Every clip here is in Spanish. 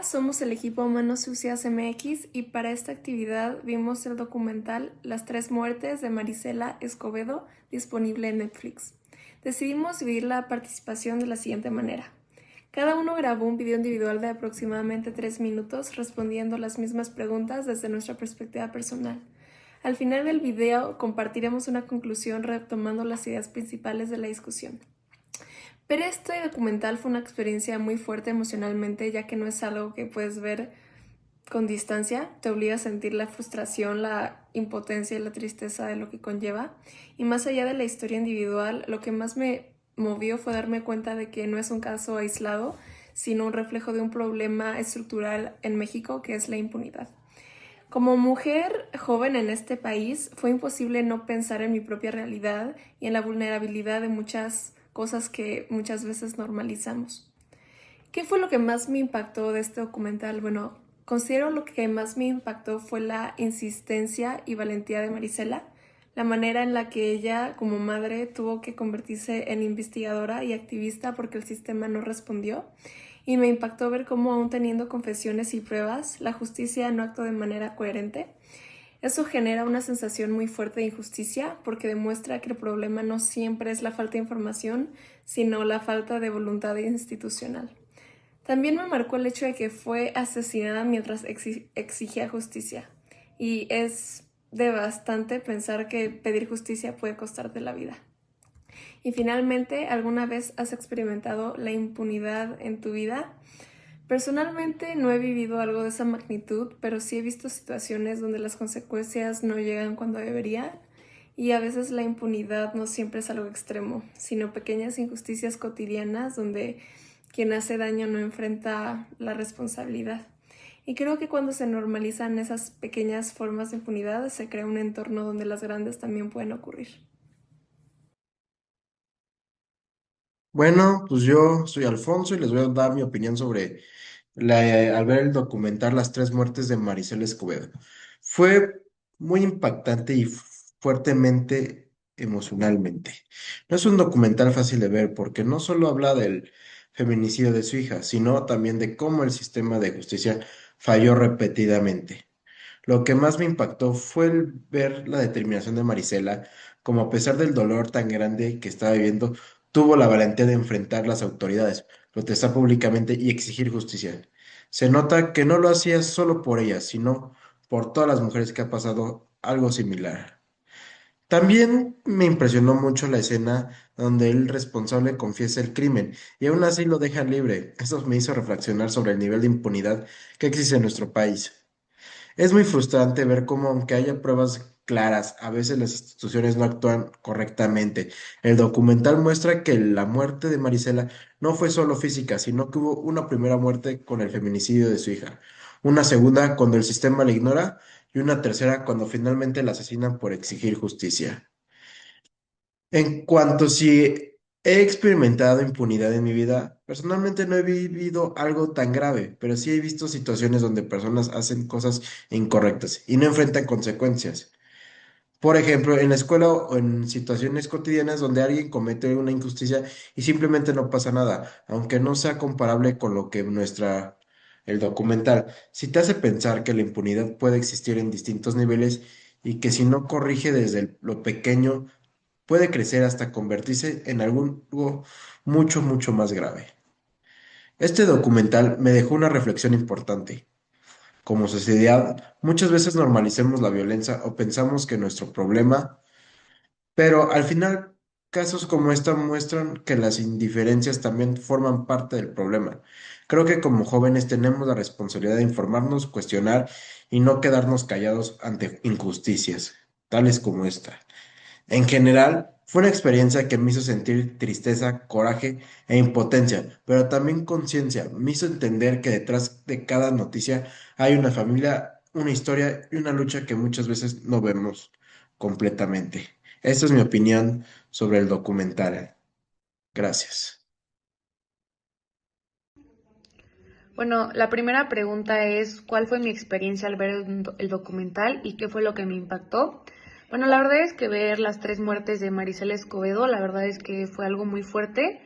somos el equipo Manos Sucias MX y para esta actividad vimos el documental Las tres muertes de Marisela Escobedo, disponible en Netflix. Decidimos dividir la participación de la siguiente manera. Cada uno grabó un video individual de aproximadamente 3 minutos respondiendo las mismas preguntas desde nuestra perspectiva personal. Al final del video compartiremos una conclusión retomando las ideas principales de la discusión. Ver este documental fue una experiencia muy fuerte emocionalmente, ya que no es algo que puedes ver con distancia, te obliga a sentir la frustración, la impotencia y la tristeza de lo que conlleva. Y más allá de la historia individual, lo que más me movió fue darme cuenta de que no es un caso aislado, sino un reflejo de un problema estructural en México, que es la impunidad. Como mujer joven en este país, fue imposible no pensar en mi propia realidad y en la vulnerabilidad de muchas cosas que muchas veces normalizamos. ¿Qué fue lo que más me impactó de este documental? Bueno, considero lo que más me impactó fue la insistencia y valentía de Marisela, la manera en la que ella, como madre, tuvo que convertirse en investigadora y activista porque el sistema no respondió. Y me impactó ver cómo, aún teniendo confesiones y pruebas, la justicia no actuó de manera coherente. Eso genera una sensación muy fuerte de injusticia porque demuestra que el problema no siempre es la falta de información, sino la falta de voluntad institucional. También me marcó el hecho de que fue asesinada mientras exigía justicia. Y es devastante pensar que pedir justicia puede costarte la vida. Y finalmente, ¿alguna vez has experimentado la impunidad en tu vida? Personalmente no he vivido algo de esa magnitud, pero sí he visto situaciones donde las consecuencias no llegan cuando deberían. Y a veces la impunidad no siempre es algo extremo, sino pequeñas injusticias cotidianas donde quien hace daño no enfrenta la responsabilidad. Y creo que cuando se normalizan esas pequeñas formas de impunidad, se crea un entorno donde las grandes también pueden ocurrir. Bueno, pues yo soy Alfonso y les voy a dar mi opinión sobre al ver el documental Las tres muertes de Maricela Escobedo. Fue muy impactante y fuertemente emocionalmente. No es un documental fácil de ver porque no solo habla del feminicidio de su hija, sino también de cómo el sistema de justicia falló repetidamente. Lo que más me impactó fue el ver la determinación de Marisela, como a pesar del dolor tan grande que estaba viviendo, tuvo la valentía de enfrentar las autoridades, protestar públicamente y exigir justicia. Se nota que no lo hacía solo por ella, sino por todas las mujeres que ha pasado algo similar. También me impresionó mucho la escena donde el responsable confiesa el crimen y aún así lo dejan libre. Eso me hizo reflexionar sobre el nivel de impunidad que existe en nuestro país. Es muy frustrante ver cómo, aunque haya pruebas claras, a veces las instituciones no actúan correctamente. El documental muestra que la muerte de Marisela no fue solo física, sino que hubo una primera muerte con el feminicidio de su hija, una segunda cuando el sistema la ignora y una tercera cuando finalmente la asesinan por exigir justicia. En cuanto si he experimentado impunidad en mi vida, personalmente no he vivido algo tan grave, pero sí he visto situaciones donde personas hacen cosas incorrectas y no enfrentan consecuencias. Por ejemplo, en la escuela o en situaciones cotidianas donde alguien comete una injusticia y simplemente no pasa nada, aunque no sea comparable con lo que muestra el documental. Si te hace pensar que la impunidad puede existir en distintos niveles y que si no corrige desde lo pequeño, puede crecer hasta convertirse en algo mucho, mucho más grave. Este documental me dejó una reflexión importante. Como sociedad, muchas veces normalizamos la violencia o pensamos que nuestro problema, pero al final casos como esta muestran que las indiferencias también forman parte del problema. Creo que como jóvenes tenemos la responsabilidad de informarnos, cuestionar y no quedarnos callados ante injusticias, tales como esta. En general, fue una experiencia que me hizo sentir tristeza, coraje e impotencia, pero también conciencia. Me hizo entender que detrás de cada noticia hay una familia, una historia y una lucha que muchas veces no vemos completamente. Esta es mi opinión sobre el documental. Gracias. Bueno, la primera pregunta es, ¿cuál fue mi experiencia al ver el documental y qué fue lo que me impactó? Bueno, la verdad es que ver las tres muertes de Marisela Escobedo, la verdad es que fue algo muy fuerte,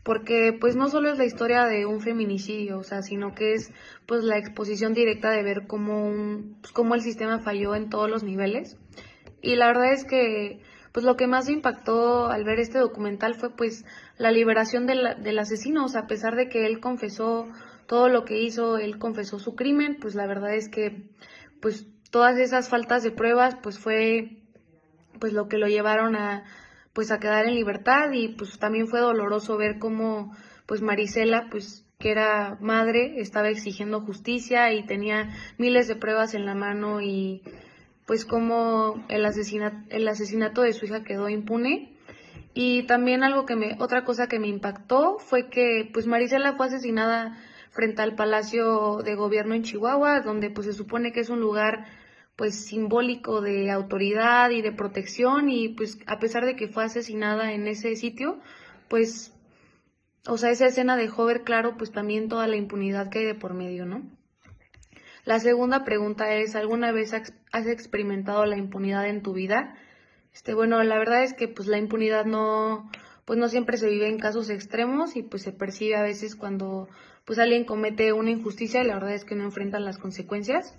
porque pues no solo es la historia de un feminicidio, o sea, sino que es pues la exposición directa de ver cómo el sistema falló en todos los niveles. Y la verdad es que pues lo que más me impactó al ver este documental fue pues la liberación del asesino, o sea, a pesar de que él confesó todo lo que hizo, él confesó su crimen, pues la verdad es que pues todas esas faltas de pruebas pues fue pues lo que lo llevaron a pues a quedar en libertad. Y pues también fue doloroso ver cómo pues Marisela, pues que era madre, estaba exigiendo justicia y tenía miles de pruebas en la mano, y pues cómo el asesinato de su hija quedó impune. Y también otra cosa que me impactó fue que pues Marisela fue asesinada frente al Palacio de Gobierno en Chihuahua, donde pues se supone que es un lugar pues simbólico de autoridad y de protección, y pues a pesar de que fue asesinada en ese sitio, pues, o sea, esa escena dejó ver claro pues también toda la impunidad que hay de por medio, ¿no? La segunda pregunta es, ¿alguna vez has experimentado la impunidad en tu vida? Bueno, la verdad es que pues la impunidad pues no siempre se vive en casos extremos, y pues se percibe a veces cuando pues alguien comete una injusticia y la verdad es que no enfrentan las consecuencias.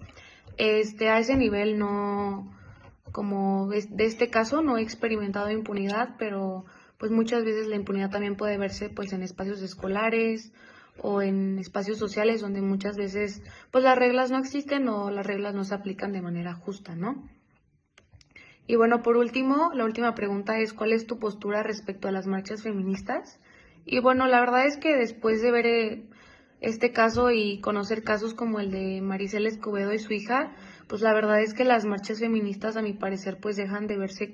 A ese nivel no, de este caso no he experimentado impunidad, pero pues muchas veces la impunidad también puede verse pues en espacios escolares o en espacios sociales donde muchas veces pues las reglas no existen o las reglas no se aplican de manera justa, ¿no? Y bueno, por último, la última pregunta es, ¿cuál es tu postura respecto a las marchas feministas? Y bueno, la verdad es que después de ver este caso y conocer casos como el de Maricela Escobedo y su hija, pues la verdad es que las marchas feministas, a mi parecer, pues dejan de verse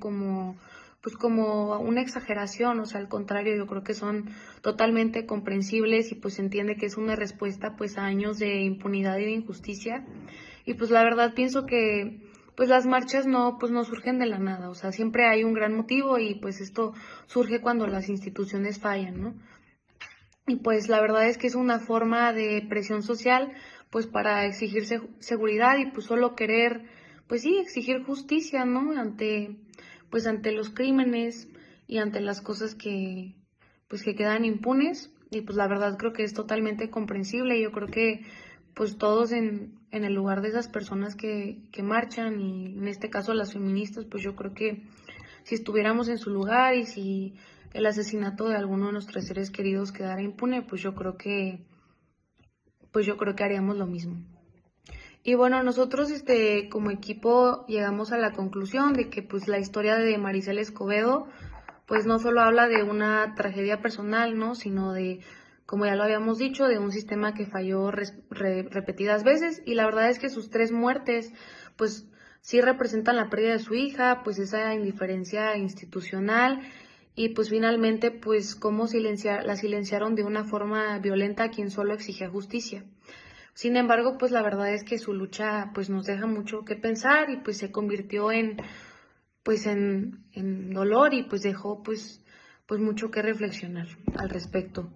pues como una exageración. O sea, al contrario, yo creo que son totalmente comprensibles y pues se entiende que es una respuesta pues a años de impunidad y de injusticia. Y pues la verdad pienso que pues las marchas pues no surgen de la nada, o sea, siempre hay un gran motivo, y pues esto surge cuando las instituciones fallan, ¿no? Y pues la verdad es que es una forma de presión social pues para exigir seguridad y pues solo querer, pues sí, exigir justicia, ¿no? Ante los crímenes y ante las cosas pues que quedan impunes. Y pues la verdad creo que es totalmente comprensible. Yo creo que pues todos en el lugar de esas personas que marchan, y en este caso las feministas, pues yo creo que si estuviéramos en su lugar y si el asesinato de alguno de nuestros seres queridos quedara impune, pues yo creo que haríamos lo mismo. Y bueno, nosotros como equipo llegamos a la conclusión de que pues la historia de Maricela Escobedo pues no solo habla de una tragedia personal, ¿no? Sino de, como ya lo habíamos dicho, de un sistema que falló repetidas veces, y la verdad es que sus 3 muertes pues sí representan la pérdida de su hija, pues esa indiferencia institucional, y pues finalmente pues cómo la silenciaron de una forma violenta a quien solo exigía justicia. Sin embargo, pues la verdad es que su lucha pues nos deja mucho que pensar, y pues se convirtió en dolor, y pues dejó pues mucho que reflexionar al respecto.